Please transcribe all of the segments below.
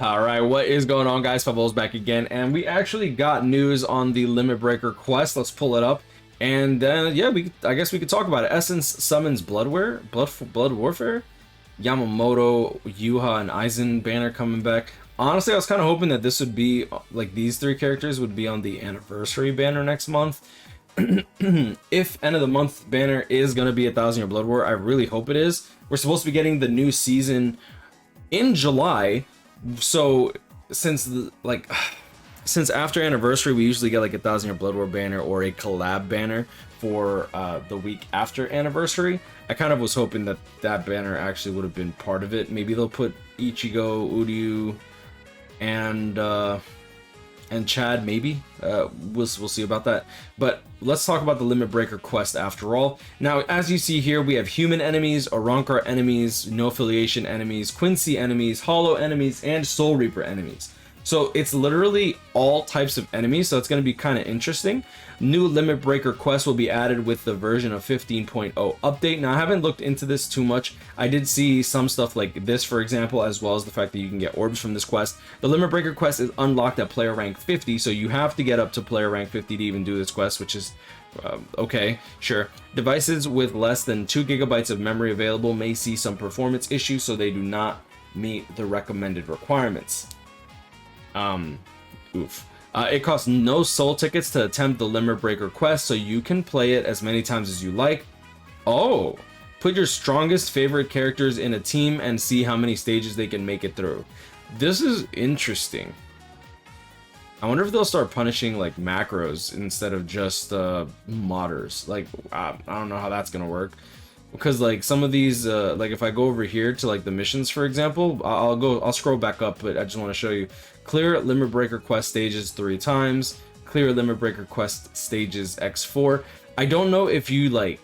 All right, what is going on, guys? Fabulous back again, and we actually got news on the Limit Breaker quest. Let's pull it up, and yeah, I guess we could talk about it. Essence summons Blood Warfare, Yamamoto, Yuha, and Aizen banner coming back. Honestly, I was kind of hoping that this would be like these three characters would be on the anniversary banner next month. If end of the month banner is gonna be 1,000 Year Blood War, I really hope it is. We're supposed to be getting the new season in July. So since after anniversary we usually get like 1,000 Year Blood War banner or a collab banner for the week after anniversary. I kind of was hoping that that banner actually would have been part of it. Maybe they'll put Ichigo, Uryu, and Chad, maybe. We'll see about that. But let's talk about the Limit Breaker quest after all. Now, as you see here, we have human enemies, Arankar enemies, no affiliation enemies, Quincy enemies, Hollow enemies, and Soul Reaper enemies. So it's literally all types of enemies, so it's going to be kind of interesting. New Limit Breaker quest will be added with the version of 15.0 update. Now, I haven't looked into this too much. I did see some stuff like this, for example, as well as the fact that you can get orbs from this quest. The Limit Breaker quest is unlocked at player rank 50, so you have to get up to player rank 50 to even do this quest, which is okay, sure. Devices with less than 2 GB of memory available may see some performance issues, so they do not meet the recommended requirements. It costs no soul tickets to attempt the Limit Breaker quest, so you can play it as many times as you like. Oh, put your strongest favorite characters in a team and see how many stages they can make it through. This is interesting. I wonder if they'll start punishing like macros instead of just modders. Like I don't know how that's gonna work, because like some of these like if I go over here to like the missions, for example, I'll scroll back up, but I just want to show you. Clear Limit Breaker quest stages 3 times. Clear Limit Breaker quest stages x4. I don't know if you like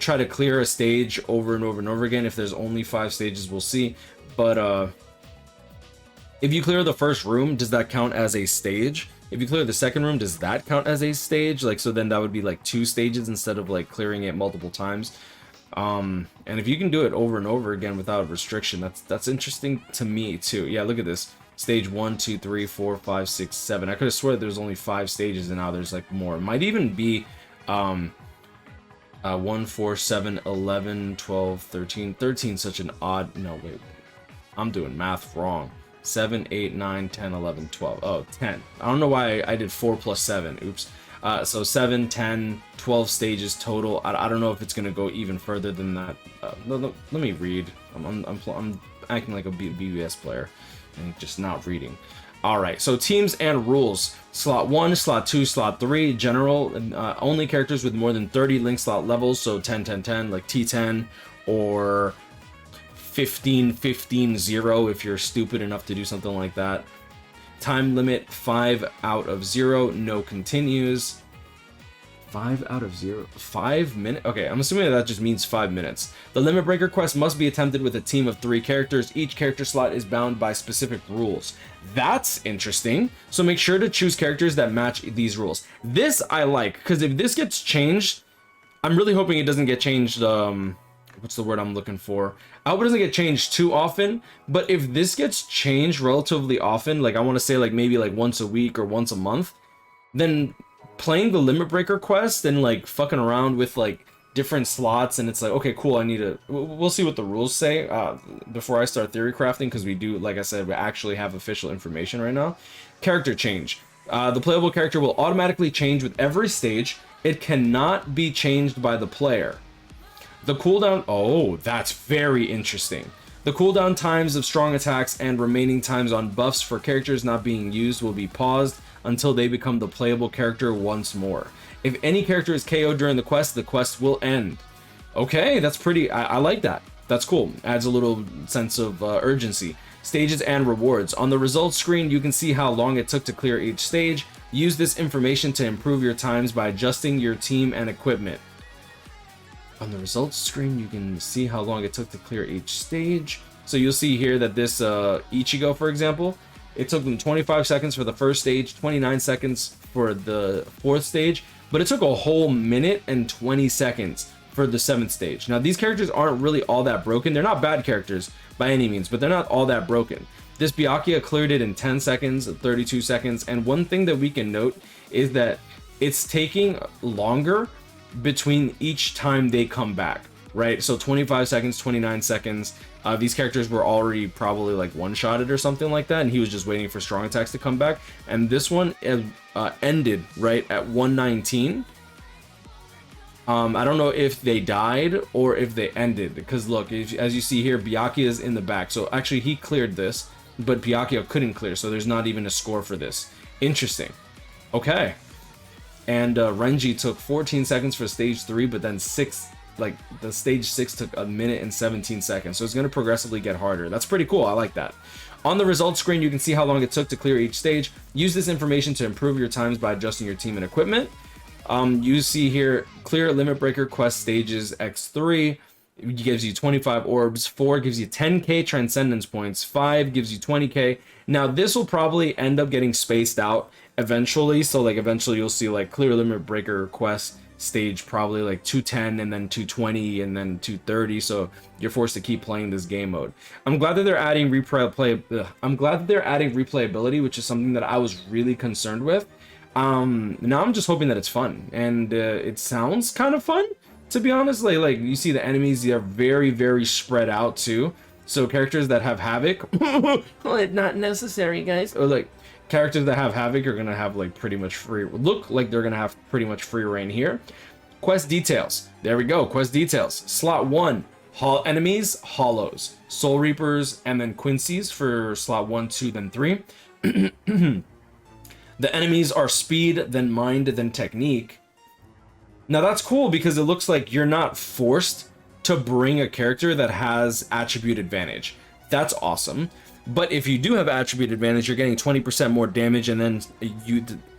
try to clear a stage over and over and over again. If there's only 5 stages, we'll see. But if you clear the first room, does that count as a stage? If you clear the second room, does that count as a stage? Like, so then that would be like 2 stages instead of like clearing it multiple times. And if you can do it over and over again without restriction, that's interesting to me too. Yeah, look at this. Stage 1, 2, 3, 4, 5, 6, 7. I could have sworn there's only 5 stages and now there's like more. It might even be 1, 4, 7, 11, 12, 13. 13 such an odd... No, wait. I'm doing math wrong. 7, 8, 9, 10, 11, 12. Oh, 10. I don't know why I did 4 plus 7. Oops. So 7, 10, 12 stages total. I don't know if it's going to go even further than that. Let me read. I'm acting like a BBS player and just not reading. All right, so teams and rules. Slot 1, slot 2, slot 3, general, only characters with more than 30 link slot levels, so 10, 10, 10, like T10, or 15, 15, 0 if you're stupid enough to do something like that. Time limit 5 out of 0, no continues. 5 out of 0, 5 minutes. Okay, I'm assuming that just means 5 minutes. The Limit Breaker quest must be attempted with a team of 3 characters. Each character slot is bound by specific rules. That's interesting. So make sure to choose characters that match these rules. This I like, because if this gets changed, I'm really hoping it doesn't get changed. What's the word I'm looking for? I hope it doesn't get changed too often, but if this gets changed relatively often, like I want to say like maybe like once a week or once a month, then playing the Limit Breaker quest and like fucking around with like different slots, and it's like, okay, cool, I need to... We'll see what the rules say before I start theory crafting, because we do, like I said, we actually have official information right now. Character change. The playable character will automatically change with every stage. It cannot be changed by the player. The cooldown... Oh, that's very interesting. The cooldown times of strong attacks and remaining times on buffs for characters not being used will be paused until they become the playable character once more. If any character is KO'd during the quest will end. Okay, that's pretty... I like that. That's cool. Adds a little sense of urgency. Stages and rewards. On the results screen, you can see how long it took to clear each stage. Use this information to improve your times by adjusting your team and equipment. On the results screen, you can see how long it took to clear each stage. So you'll see here that this Ichigo, for example, it took them 25 seconds for the first stage, 29 seconds for the 4th stage, but it took a whole minute and 20 seconds for the 7th stage. Now, these characters aren't really all that broken. They're not bad characters by any means, but they're not all that broken. This Byakuya cleared it in 10 seconds, 32 seconds, and one thing that we can note is that it's taking longer between each time they come back, right? So 25 seconds, 29 seconds. These characters were already probably like one-shotted or something like that, and he was just waiting for strong attacks to come back. And this one ended right at 119. I don't know if they died or if they ended, because look, as you see here, Byakuya is in the back. So actually he cleared this, but Byakuya couldn't clear, so there's not even a score for this. Interesting. Okay. And Renji took 14 seconds for stage 3, but then the stage 6 took a minute and 17 seconds. So it's going to progressively get harder. That's pretty cool. I like that. On the results screen, you can see how long it took to clear each stage. Use this information to improve your times by adjusting your team and equipment. You see here, clear Limit Breaker quest stages X3 gives you 25 orbs, 4 gives you 10k transcendence points, 5 gives you 20k. Now this will probably end up getting spaced out eventually, so like eventually you'll see like clear Limit Breaker quest stage probably like 210 and then 220 and then 230, so you're forced to keep playing this game mode. I'm glad that they're adding replayability, which is something that I was really concerned with. Now I'm just hoping that it's fun, and it sounds kind of fun, to be honest. Like you see the enemies, they are very, very spread out too. So characters that have Havoc, well, not necessary, guys. Or like characters that have Havoc are gonna have like pretty much free. Look like they're gonna have pretty much free reign here. Quest details. There we go. Quest details. Slot 1. Enemies, Hollows, Soul Reapers, and then Quincy's for slot 1, 2, then 3. The enemies are speed, then mind, then technique. Now that's cool because it looks like you're not forced to bring a character that has attribute advantage. That's awesome. But if you do have attribute advantage, you're getting 20% more damage, and then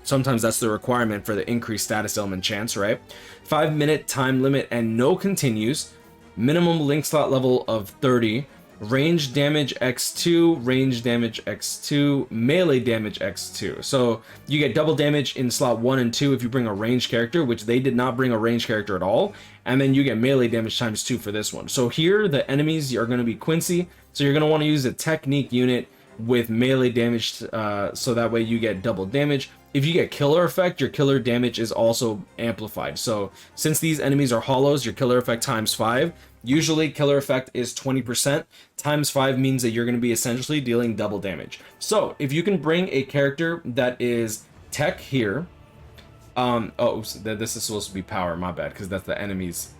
sometimes that's the requirement for the increased status element chance, right? 5-minute time limit and no continues. Minimum link slot level of 30. Range damage x2, range damage x2, melee damage x2. So you get double damage in slot 1 and 2 if you bring a ranged character, which they did not bring a ranged character at all. And then you get melee damage times 2 for this one. So here the enemies are going to be Quincy. So you're going to want to use a technique unit with melee damage, so that way you get double damage. If you get killer effect, your killer damage is also amplified. So since these enemies are hollows, your killer effect times 5. Usually killer effect is 20%. Times 5 means that you're going to be essentially dealing double damage. So if you can bring a character that is tech here, this is supposed to be power, my bad, because that's the enemy's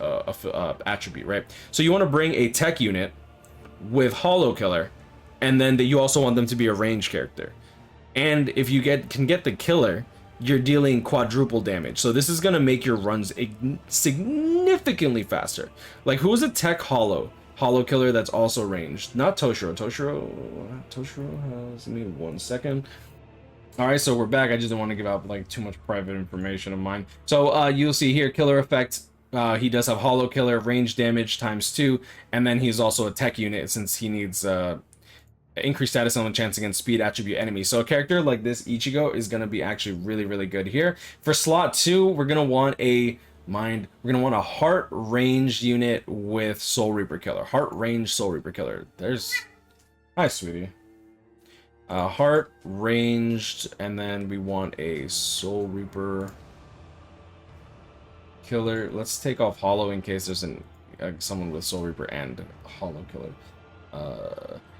attribute, right? So you want to bring a tech unit with hollow killer, and then you also want them to be a ranged character. And if you can get the killer, you're dealing quadruple damage. So this is going to make your runs significantly faster. Like, who is a tech hollow killer that's also ranged? Not Toshiro. Toshiro has, give me 1 second. All right, so we're back. I just don't want to give out like too much private information of mine. So you'll see here, killer effect. He does have hollow killer, range damage times 2, and then he's also a tech unit since he needs increased status element chance against speed attribute enemies. So a character like this Ichigo is going to be actually really, really good here. For slot 2, we're going to want a heart ranged unit with Soul Reaper killer. Heart ranged Soul Reaper killer. Hi, sweetie. Heart ranged, and then we want a Soul Reaper killer. Let's take off hollow in case there's someone with Soul Reaper and hollow killer.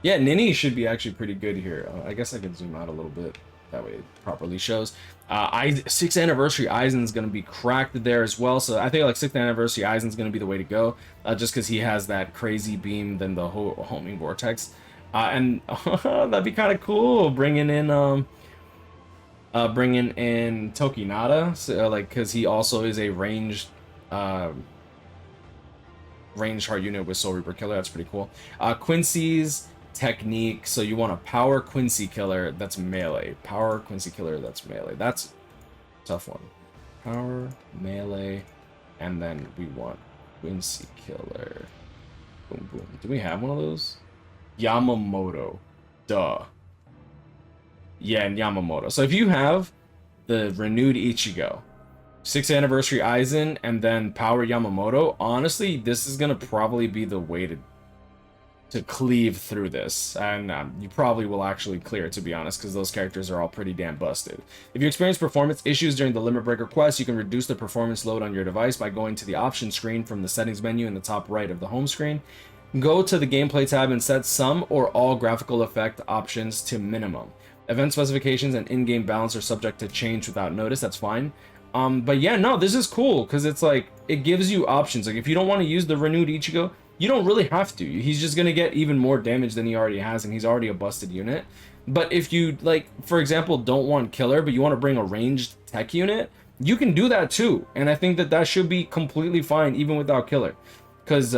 Yeah, Nini should be actually pretty good here. I guess I can zoom out a little bit. That way it properly shows. 6th anniversary Aizen's going to be cracked there as well. So I think like 6th anniversary Aizen's going to be the way to go. Just because he has that crazy beam, then the homing vortex. And that'd be kind of cool. Bringing in Tokinata. So, like, because he also is a ranged heart unit with Soul Reaper killer. That's pretty cool. Quincy's technique, so you want a power Quincy killer that's melee. Power Quincy killer that's melee. That's a tough one. Power, melee, and then we want Quincy killer. Boom, boom. Do we have one of those? Yamamoto. Duh. Yeah, and Yamamoto. So if you have the renewed Ichigo, 6th anniversary Aizen, and then power Yamamoto, honestly, this is gonna probably be the way to to cleave through this, and you probably will actually clear it, to be honest, because those characters are all pretty damn busted. If you experience performance issues during the Limit Breaker quest, you can reduce the performance load on your device by going to the options screen from the settings menu in the top right of the home screen. Go to the gameplay tab and set some or all graphical effect options to minimum. Event specifications and in-game balance are subject to change without notice. That's fine. But yeah, no, this is cool because it's like it gives you options. Like if you don't want to use the renewed Ichigo, you don't really have to. He's just gonna get even more damage than he already has, and he's already a busted unit. But if you, like, for example, don't want Killer, but you want to bring a ranged tech unit, you can do that too. And I think that that should be completely fine even without Killer, because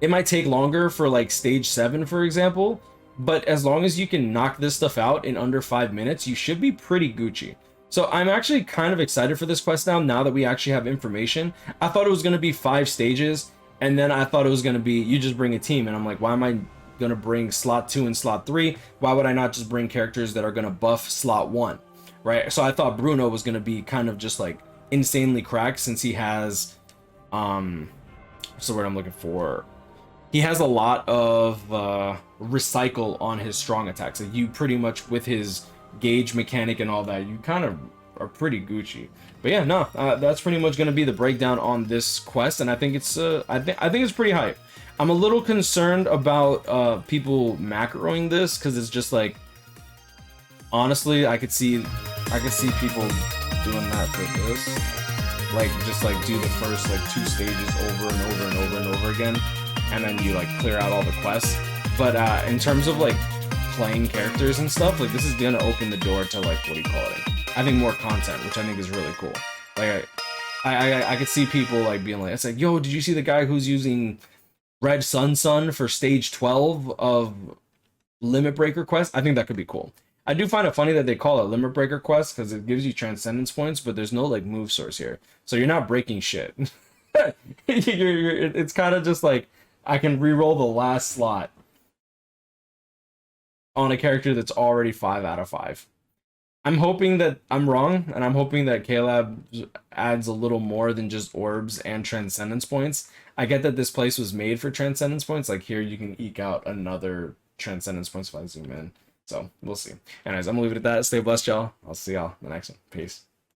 it might take longer for like stage 7, for example. But as long as you can knock this stuff out in under 5 minutes, you should be pretty Gucci. So I'm actually kind of excited for this quest now that we actually have information. I thought it was going to be 5 stages, and then I thought it was going to be you just bring a team, and I'm like, why am I going to bring slot 2 and slot 3? Why would I not just bring characters that are going to buff slot 1, right? So I thought Bruno was going to be kind of just like insanely cracked, since he has what's the word I'm looking for? He has a lot of recycle on his strong attacks. Like you pretty much, with his gauge mechanic and all that, you kind of are pretty Gucci. But yeah, no, that's pretty much going to be the breakdown on this quest, and I think it's I think it's pretty hype. I'm a little concerned about people macroing this, because it's just like, honestly, I could see people doing that for this, like just like do the first like 2 stages over and over and over and over again, and then you like clear out all the quests. But in terms of like playing characters and stuff, like this is gonna open the door to like, what do you call it? I think more content, which I think is really cool. Like I could see people like being like, it's like, yo, did you see the guy who's using Red Sun for stage 12 of Limit Breaker quest? I think that could be cool. I do find it funny that they call it Limit Breaker quest, because it gives you transcendence points, but there's no like move source here, so you're not breaking shit. It's kind of just like, I can re-roll the last slot on a character that's already 5 out of 5. I'm hoping that I'm wrong, and I'm hoping that KLab adds a little more than just orbs and transcendence points. I get that this place was made for transcendence points. Like here, you can eke out another transcendence points if I zoom in. So we'll see. Anyways, I'm gonna leave it at that. Stay blessed, y'all. I'll see y'all in the next one. Peace.